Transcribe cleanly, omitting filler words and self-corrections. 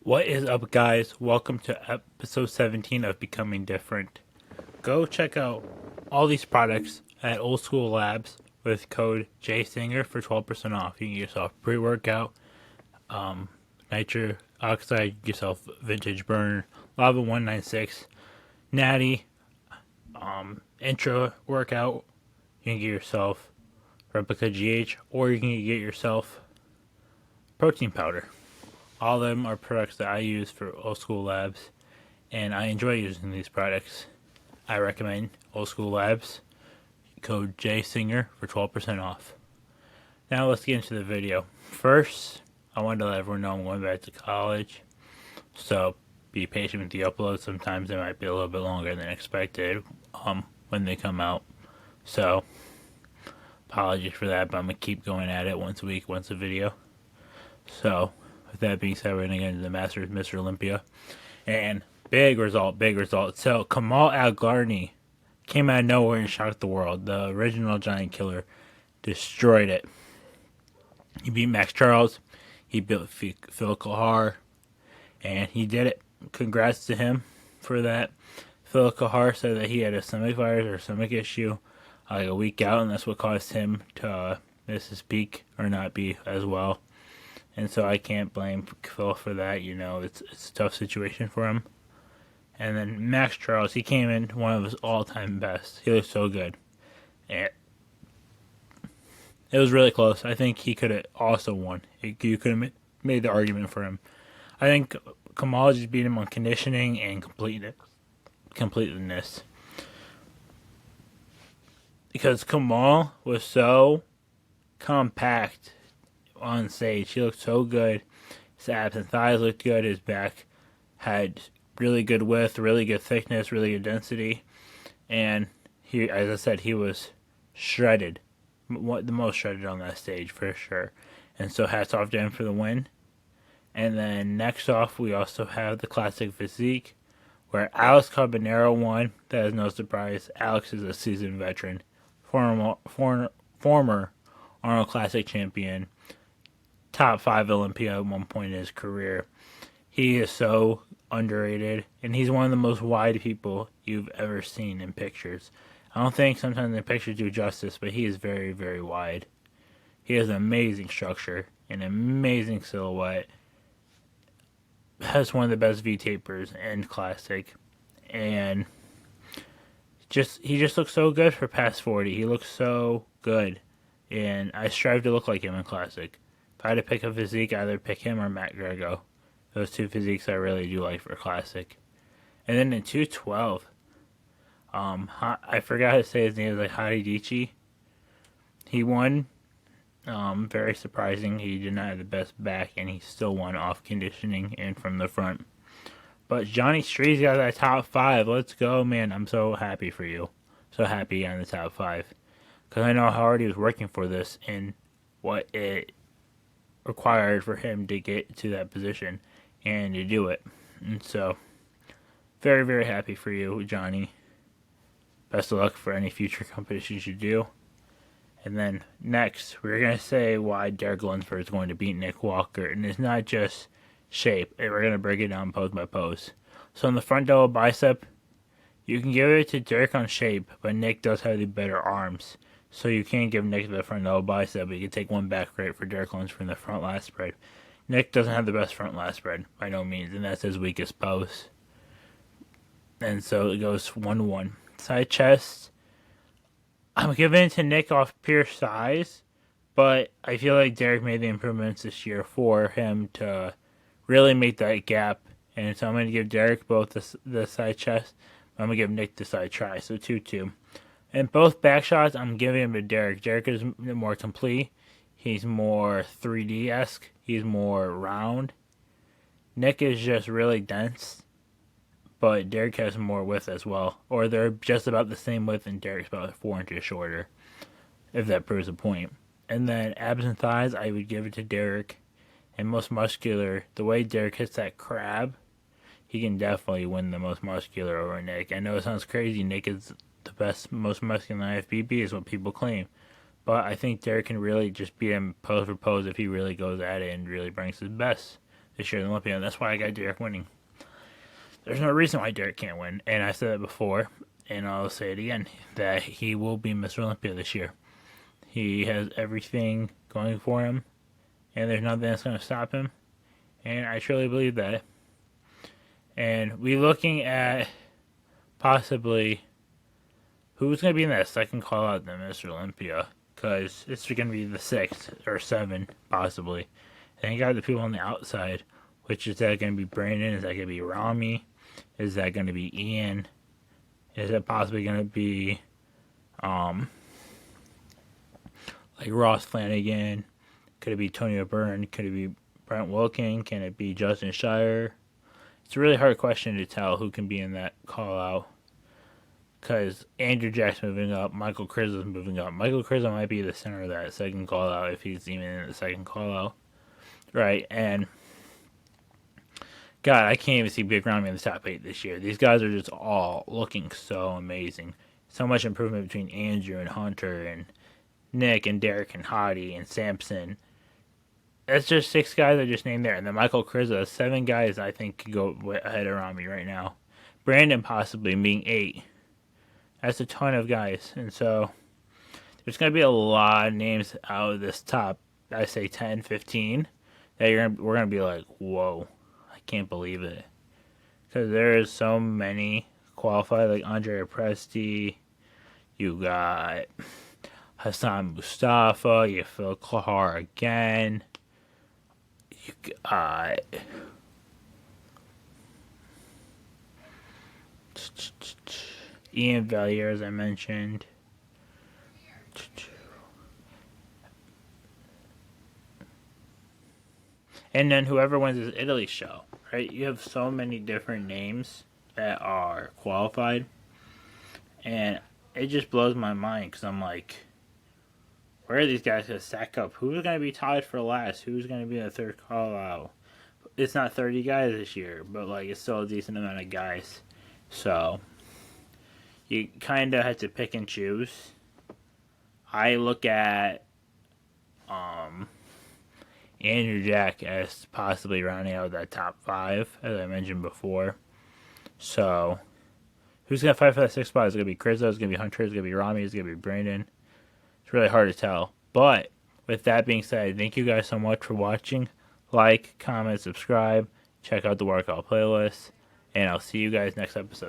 What is up, guys? Welcome to episode 17 of Becoming Different. Go check out all these products at Old School Labs with code JSINGER for 12% off. You can get yourself pre-workout, nitro oxide, get yourself vintage burner, lava 196, natty, intro workout. You can get yourself replica GH, or you can get yourself protein powder. All of them are products that I use for Old School Labs, and I enjoy using these products. I recommend Old School Labs, code JSINGER for 12% off. Now let's get into the video. First, I wanted to let everyone know I'm going back to college, so be patient with the uploads. Sometimes they might be a little bit longer than expected when they come out. So, apologies for that, but I'm going to keep going at it once a week, once a video. So, with that being said, we're going to get into the Masters, Mr. Olympia. And big result. So, Kamal Al-Gharni came out of nowhere and shocked the world. The original Giant Killer destroyed it. He beat Max Charles. He beat Phil Kahar. And he did it. Congrats to him for that. Phil Kahar said that he had a stomach virus or stomach issue like a week out, and that's what caused him to miss his peak or not be as well. And so I can't blame Phil for that. You know, it's a tough situation for him. And then Max Charles, he came in one of his all-time best. He looked so good. And it was really close. I think he could have also won. You could have made the argument for him. I think Kamal just beat him on conditioning and completeness. Because Kamal was so compact on stage. He looked so good. His abs and thighs looked good. His back had really good width, really good thickness, really good density. And he, as I said, he was shredded. The most shredded on that stage for sure. And so hats off to him for the win. And then next off, we also have the Classic Physique, where Alex Carbonero won. That is no surprise. Alex is a seasoned veteran, former Arnold Classic champion, top 5 Olympia at one point in his career. He is so underrated, and he's one of the most wide people you've ever seen in pictures. I don't think sometimes the pictures do justice, but he is very, very wide. He has an amazing structure, an amazing silhouette, has one of the best V-tapers in Classic, and he just looks so good for past 40. He looks so good, and I strive to look like him in Classic. If I had to pick a physique, I'd either pick him or Matt Grego. Those two physiques I really do like for Classic. And then in 212, I forgot how to say his name. It was like Hadidichi. He won. Very surprising. He did not have the best back, and he still won off conditioning and from the front. But Johnny Street's got that top 5. Let's go, man. I'm so happy for you. So happy on the top 5. Because I know how hard he was working for this and what it required for him to get to that position and to do it. And so, very, very happy for you, Johnny. Best of luck for any future competitions you do. And then next, we're going to say why Derek Lunsford is going to beat Nick Walker. And it's not just shape. We're going to break it down pose by pose. So on the front double bicep, you can give it to Derek on shape, but Nick does have the better arms. So you can't give Nick the front double bicep, but you can take one back right for Derek Lunsford in the front lat spread. Nick doesn't have the best front lat spread, by no means, and that's his weakest pose. And so it goes 1-1. Side chest, I'm giving it to Nick off pure size, but I feel like Derek made the improvements this year for him to really make that gap. And so I'm going to give Derek both the side chest. I'm going to give Nick the side try, so 2-2. And both back shots, I'm giving them to Derek. Derek is more complete. He's more 3D-esque. He's more round. Nick is just really dense, but Derek has more width as well. Or they're just about the same width, and Derek's about 4 inches shorter, if that proves a point. And then abs and thighs, I would give it to Derek. And most muscular, the way Derek hits that crab, he can definitely win the most muscular over Nick. I know it sounds crazy. Nick is the best, most muscular in IFBB is what people claim. But I think Derek can really just beat him pose for pose if he really goes at it and really brings his best. this year in Olympia, and that's why I got Derek winning. There's no reason why Derek can't win, and I said it before, and I'll say it again, that he will be Mr. Olympia this year. He has everything going for him, and there's nothing that's going to stop him, and I truly believe that. And we looking at possibly who's going to be in that second call out than Mr. Olympia, because it's going to be the 6th or 7, possibly. And you got the people on the outside, which is that going to be Brandon? Is that going to be Rami? Is that going to be Ian? Is it possibly going to be like Ross Flanagan? Could it be Tony O'Byrne? Could it be Brent Wilkin? Can it be Justin Shire? It's a really hard question to tell who can be in that call out. Because Andrew Jack's moving up, Michael Kriza's moving up. Michael Kriza might be the center of that second call out if he's even in the second call out. Right, and God, I can't even see Big Ramy in the top 8 this year. These guys are just all looking so amazing. So much improvement between Andrew and Hunter and Nick and Derek and Hottie and Sampson. That's just 6 guys I just named there. And then Michael Kriza, 7 guys I think could go ahead of Ramy right now. Brandon possibly being 8. That's a ton of guys. And so there's going to be a lot of names out of this top, I say 10, 15, that we're going to be like, whoa, I can't believe it. Because there is so many qualified, like Andre Presti, you got Hassan Mustafa, you have Phil Kahar again, you got Ian Valier, as I mentioned. And then whoever wins this Italy show, right? You have so many different names that are qualified. And it just blows my mind because I'm like, where are these guys going to stack up? Who's going to be tied for last? Who's going to be in the third call out? It's not 30 guys this year, but like it's still a decent amount of guys. So you kind of have to pick and choose. I look at Andrew Jack as possibly rounding out that top 5, as I mentioned before. So who's going to fight for that 6th spot? Is it going to be Kriza? Is it going to be Hunter? Is it going to be Rami? Is it going to be Brandon? It's really hard to tell. But with that being said, thank you guys so much for watching. Like, comment, subscribe. Check out the workout playlist. And I'll see you guys next episode.